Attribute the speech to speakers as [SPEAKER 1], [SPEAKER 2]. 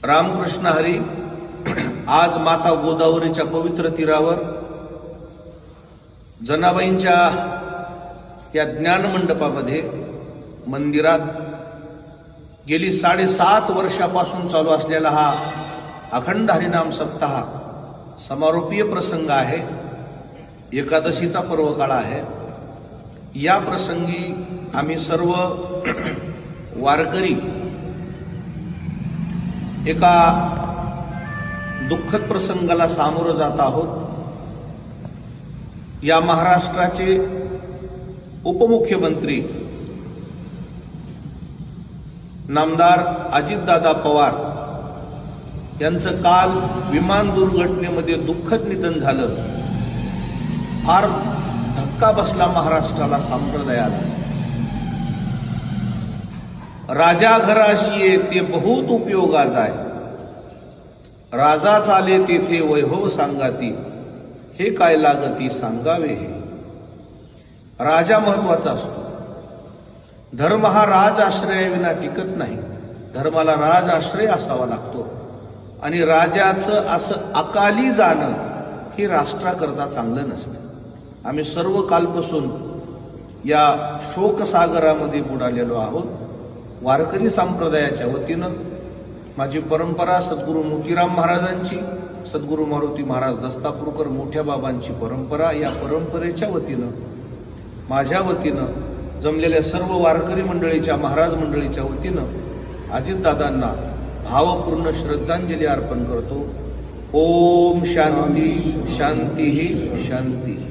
[SPEAKER 1] रामकृष्ण हरी. आज माता गोदावरीच्या पवित्र तीरावर जनाबाईंच्या या ज्ञान मंडपामध्ये मंदिरात गेली 7.5 वर्षापासून चालू असलेला हा अखंड हरिनाम सप्ताह समारोपीय प्रसंग आहे. एकादशीचा पर्वकाळ आहे. या प्रसंगी आम्ही सर्व वारकरी एका दुःखद प्रसंगाला सामोरं जात आहोत. या महाराष्ट्राचे उपमुख्यमंत्री नामदार अजितदादा पवार यांचं काल विमान दुर्घटनेमध्ये दुःखद निधन झालं. फार धक्का बसला महाराष्ट्राला, संप्रदायाला. राजा घराशी ये ते बहुत उपयोगाचा आहे, राजा चाले तेथे वैभव सांगाती, हे काय लागती सांगावे हे. राजा महत्वाचा असतो. धर्म हा राज आश्रयाविना टिकत नाही. धर्माला राज आश्रय असावा लागतो. आणि राजाचं असं अकाली जाणं हे राष्ट्राकरता चांगलं नसतं. आम्ही सर्व कालपासून या शोकसागरामध्ये बुडालेलो आहोत. वारकरी संप्रदायाच्या वतीनं माझी परंपरा सद्गुरू मोतीराम महाराजांची, सद्गुरू मारुती महाराज दस्तापूरकर मोठ्या बाबांची परंपरा, या परंपरेच्या वतीनं माझ्या वतीनं जमलेल्या सर्व वारकरी मंडळीच्या, महाराज मंडळीच्या वतीनं अजितदादांना भावपूर्ण श्रद्धांजली अर्पण करतो. ओम शांती शांती शांती.